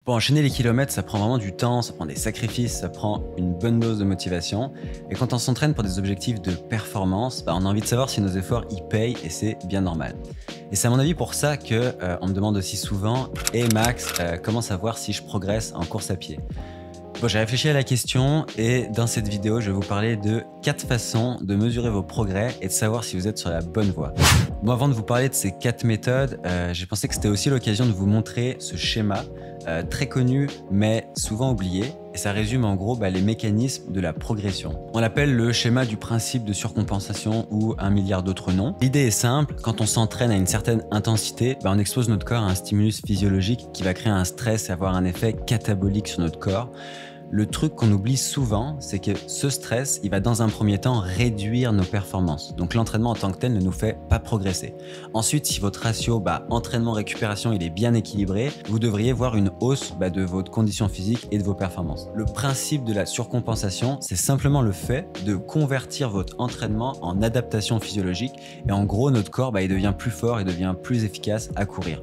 Pour enchaîner les kilomètres, ça prend vraiment du temps, ça prend des sacrifices, ça prend une bonne dose de motivation. Et quand on s'entraîne pour des objectifs de performance, on a envie de savoir si nos efforts y payent et c'est bien normal. Et c'est à mon avis pour ça que on me demande aussi souvent « Hey Max, comment savoir si je progresse en course à pied ?» Bon, j'ai réfléchi à la question et dans cette vidéo, je vais vous parler de 4 façons de mesurer vos progrès et de savoir si vous êtes sur la bonne voie. Bon, avant de vous parler de ces 4 méthodes, j'ai pensé que c'était aussi l'occasion de vous montrer ce schéma très connu mais souvent oublié. Et ça résume en gros les mécanismes de la progression. On l'appelle le schéma du principe de surcompensation ou un milliard d'autres noms. L'idée est simple, quand on s'entraîne à une certaine intensité, on expose notre corps à un stimulus physiologique qui va créer un stress et avoir un effet catabolique sur notre corps. Le truc qu'on oublie souvent, c'est que ce stress, il va dans un premier temps réduire nos performances. Donc l'entraînement en tant que tel ne nous fait pas progresser. Ensuite, si votre ratio entraînement-récupération il est bien équilibré, vous devriez voir une hausse de votre condition physique et de vos performances. Le principe de la surcompensation, c'est simplement le fait de convertir votre entraînement en adaptation physiologique. Et en gros, notre corps il devient plus fort et devient plus efficace à courir.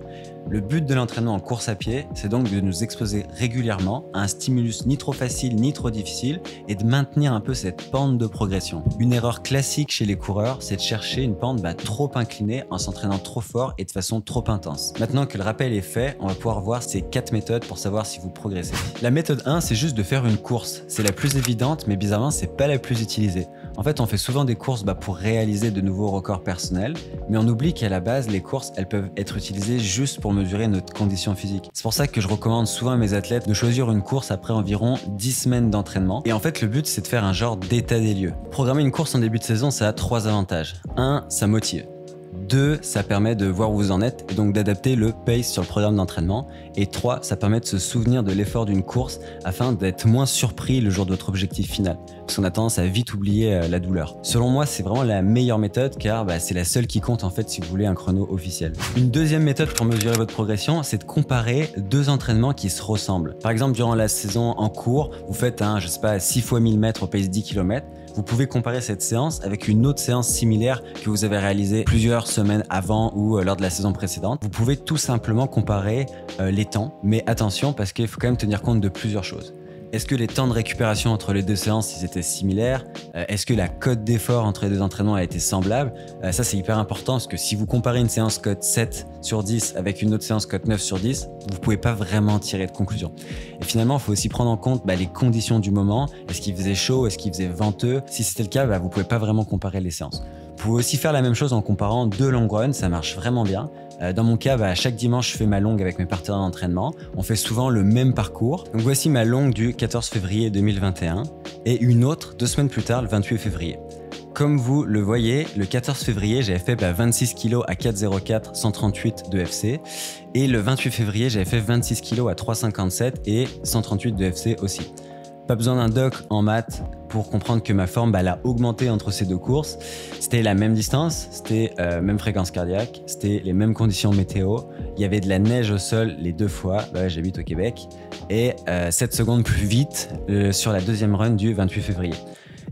Le but de l'entraînement en course à pied, c'est donc de nous exposer régulièrement à un stimulus ni trop facile ni trop difficile et de maintenir un peu cette pente de progression. Une erreur classique chez les coureurs, c'est de chercher une pente trop inclinée en s'entraînant trop fort et de façon trop intense. Maintenant que le rappel est fait, on va pouvoir voir ces 4 méthodes pour savoir si vous progressez. La méthode 1, c'est juste de faire une course. C'est la plus évidente, mais bizarrement, c'est pas la plus utilisée. En fait, on fait souvent des courses pour réaliser de nouveaux records personnels, mais on oublie qu'à la base, les courses, elles peuvent être utilisées juste pour mesurer notre condition physique. C'est pour ça que je recommande souvent à mes athlètes de choisir une course après environ 10 semaines d'entraînement. Et en fait, le but, c'est de faire un genre d'état des lieux. Programmer une course en début de saison, ça a 3 avantages. 1, ça motive. 2, ça permet de voir où vous en êtes et donc d'adapter le pace sur le programme d'entraînement. Et 3, ça permet de se souvenir de l'effort d'une course afin d'être moins surpris le jour de votre objectif final. Parce qu'on a tendance à vite oublier la douleur. Selon moi, c'est vraiment la meilleure méthode car c'est la seule qui compte en fait si vous voulez un chrono officiel. Une deuxième méthode pour mesurer votre progression, c'est de comparer 2 entraînements qui se ressemblent. Par exemple, durant la saison en cours, vous faites 6 fois 1000 mètres au pace 10 km. Vous pouvez comparer cette séance avec une autre séance similaire que vous avez réalisée plusieurs semaines avant ou lors de la saison précédente. Vous pouvez tout simplement comparer les temps, mais attention parce qu'il faut quand même tenir compte de plusieurs choses. Est-ce que les temps de récupération entre les 2 séances ils étaient similaires? Est-ce que la cote d'effort entre les 2 entraînements a été semblable? Ça c'est hyper important parce que si vous comparez une séance cote 7 sur 10 avec une autre séance cote 9 sur 10, vous pouvez pas vraiment tirer de conclusion. Et finalement, il faut aussi prendre en compte les conditions du moment. Est-ce qu'il faisait chaud? Est-ce qu'il faisait venteux? Si c'était le cas, vous pouvez pas vraiment comparer les séances. Vous pouvez aussi faire la même chose en comparant 2 long runs, ça marche vraiment bien. Dans mon cas, chaque dimanche, je fais ma longue avec mes partenaires d'entraînement. On fait souvent le même parcours. Donc voici ma longue du 14 février 2021 et une autre 2 semaines plus tard, le 28 février. Comme vous le voyez, le 14 février, j'avais fait 26 kg à 4,04, 138 de FC. Et le 28 février, j'avais fait 26 kg à 3,57 et 138 de FC aussi. Pas besoin d'un doc en maths pour comprendre que ma forme elle a augmenté entre ces 2 courses. C'était la même distance, c'était même fréquence cardiaque, c'était les mêmes conditions météo. Il y avait de la neige au sol les 2 fois, j'habite au Québec, et 7 secondes plus vite sur la deuxième run du 28 février.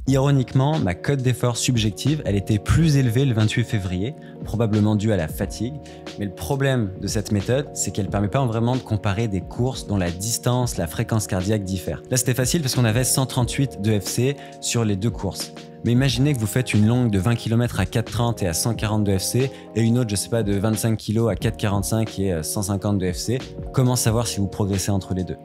Ironiquement, ma cote d'effort subjective, elle était plus élevée le 28 février, probablement due à la fatigue. Mais le problème de cette méthode, c'est qu'elle ne permet pas vraiment de comparer des courses dont la distance, la fréquence cardiaque diffèrent. Là, c'était facile parce qu'on avait 138 de FC sur les 2 courses. Mais imaginez que vous faites une longue de 20 km à 4,30 et à 140 de FC et une autre, de 25 kg à 4,45 et 150 de FC. Comment savoir si vous progressez entre les deux?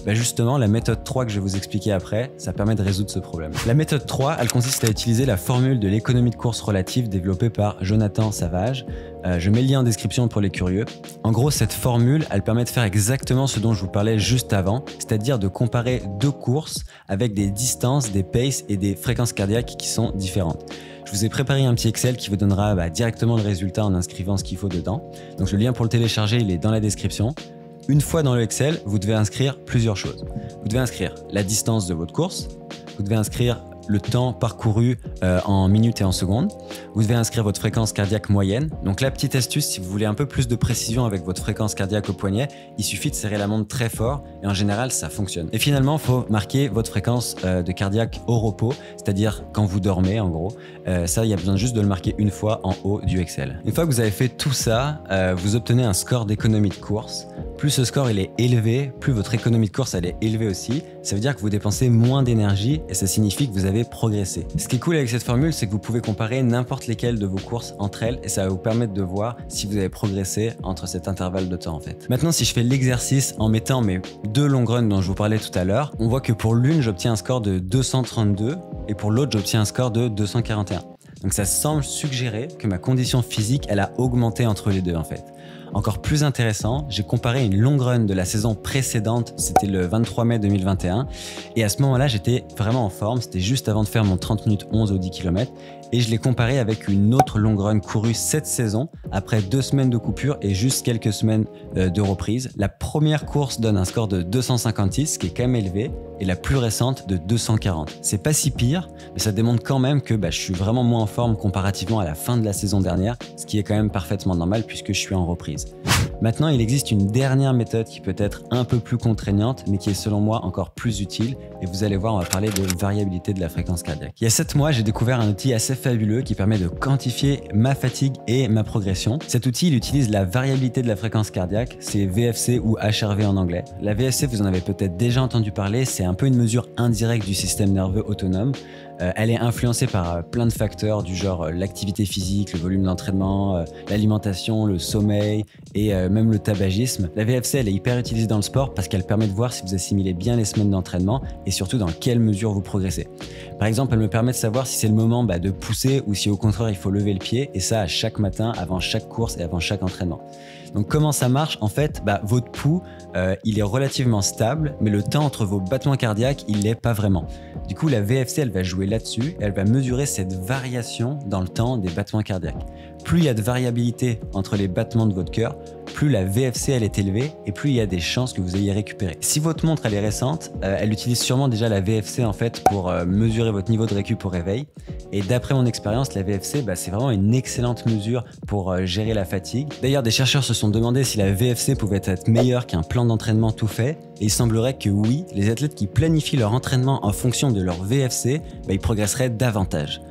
Justement, la méthode 3 que je vais vous expliquer après, ça permet de résoudre ce problème. La méthode 3, elle consiste à utiliser la formule de l'économie de course relative développée par Jonathan Savage. Je mets le lien en description pour les curieux. En gros, cette formule, elle permet de faire exactement ce dont je vous parlais juste avant, c'est-à-dire de comparer 2 courses avec des distances, des paces et des fréquences cardiaques qui sont différentes. Je vous ai préparé un petit Excel qui vous donnera directement le résultat en inscrivant ce qu'il faut dedans. Donc le lien pour le télécharger, il est dans la description. Une fois dans le Excel, vous devez inscrire plusieurs choses. Vous devez inscrire la distance de votre course, vous devez inscrire le temps parcouru en minutes et en secondes. Vous devez inscrire votre fréquence cardiaque moyenne. Donc la petite astuce, si vous voulez un peu plus de précision avec votre fréquence cardiaque au poignet, il suffit de serrer la montre très fort et en général, ça fonctionne. Et finalement, il faut marquer votre fréquence de cardiaque au repos, c'est-à-dire quand vous dormez en gros. Ça, il y a besoin juste de le marquer une fois en haut du Excel. Une fois que vous avez fait tout ça, vous obtenez un score d'économie de course. Plus ce score il est élevé, plus votre économie de course elle est élevée aussi. Ça veut dire que vous dépensez moins d'énergie et ça signifie que vous avez progressé. Ce qui est cool avec cette formule, c'est que vous pouvez comparer n'importe lesquelles de vos courses entre elles et ça va vous permettre de voir si vous avez progressé entre cet intervalle de temps en fait. Maintenant, si je fais l'exercice en mettant mes 2 long runs dont je vous parlais tout à l'heure, on voit que pour l'une, j'obtiens un score de 232 et pour l'autre, j'obtiens un score de 241. Donc ça semble suggérer que ma condition physique, elle a augmenté entre les deux en fait. Encore plus intéressant, j'ai comparé une long run de la saison précédente, c'était le 23 mai 2021, et à ce moment-là, j'étais vraiment en forme, c'était juste avant de faire mon 30 minutes 11 au 10 km, et je l'ai comparé avec une autre long run courue cette saison, après 2 semaines de coupure et juste quelques semaines de reprise. La première course donne un score de 256, ce qui est quand même élevé, et la plus récente de 240. C'est pas si pire, mais ça démontre quand même que je suis vraiment moins en forme comparativement à la fin de la saison dernière, ce qui est quand même parfaitement normal puisque je suis en reprise. Maintenant, il existe une dernière méthode qui peut être un peu plus contraignante, mais qui est selon moi encore plus utile. Et vous allez voir, on va parler de variabilité de la fréquence cardiaque. Il y a 7 mois, j'ai découvert un outil assez fabuleux qui permet de quantifier ma fatigue et ma progression. Cet outil, il utilise la variabilité de la fréquence cardiaque, c'est VFC ou HRV en anglais. La VFC, vous en avez peut-être déjà entendu parler, c'est un peu une mesure indirecte du système nerveux autonome. Elle est influencée par plein de facteurs du genre l'activité physique, le volume d'entraînement, l'alimentation, le sommeil et même le tabagisme. La VFC, elle est hyper utilisée dans le sport parce qu'elle permet de voir si vous assimilez bien les semaines d'entraînement et surtout dans quelle mesure vous progressez. Par exemple, elle me permet de savoir si c'est le moment de pousser ou si au contraire il faut lever le pied, et ça à chaque matin, avant chaque course et avant chaque entraînement. Donc comment ça marche? En fait, votre pouls, il est relativement stable, mais le temps entre vos battements cardiaques, il l'est pas vraiment. Du coup, la VFC, elle va jouer là-dessus, elle va mesurer cette variation dans le temps des battements cardiaques. Plus il y a de variabilité entre les battements de votre cœur, plus la VFC elle est élevée et plus il y a des chances que vous ayez récupéré. Si votre montre elle est récente, elle utilise sûrement déjà la VFC en fait pour mesurer votre niveau de récup au réveil. Et d'après mon expérience, la VFC, c'est vraiment une excellente mesure pour gérer la fatigue. D'ailleurs, des chercheurs se sont demandé si la VFC pouvait être meilleure qu'un plan d'entraînement tout fait. Et il semblerait que oui, les athlètes qui planifient leur entraînement en fonction de leur VFC, ils progresseraient davantage.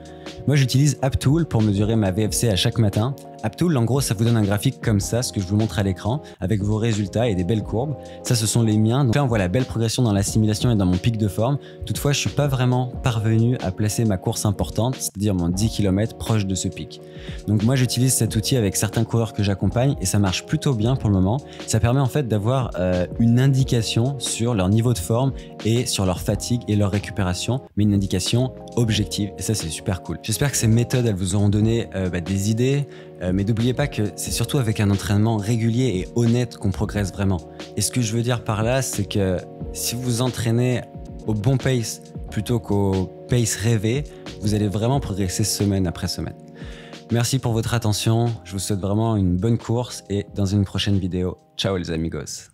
Moi, j'utilise AppTool pour mesurer ma VFC à chaque matin. AppTool, en gros, ça vous donne un graphique comme ça, ce que je vous montre à l'écran, avec vos résultats et des belles courbes. Ça, ce sont les miens. Donc là, on voit la belle progression dans l'assimilation et dans mon pic de forme. Toutefois, je suis pas vraiment parvenu à placer ma course importante, c'est-à-dire mon 10 km proche de ce pic. Donc moi, j'utilise cet outil avec certains coureurs que j'accompagne et ça marche plutôt bien pour le moment. Ça permet en fait d'avoir une indication sur leur niveau de forme et sur leur fatigue et leur récupération, mais une indication objective. Et ça, c'est super cool. J'espère que ces méthodes, elles vous auront donné des idées. Mais n'oubliez pas que c'est surtout avec un entraînement régulier et honnête qu'on progresse vraiment. Et ce que je veux dire par là, c'est que si vous vous entraînez au bon pace plutôt qu'au pace rêvé, vous allez vraiment progresser semaine après semaine. Merci pour votre attention, je vous souhaite vraiment une bonne course et dans une prochaine vidéo. Ciao les amigos.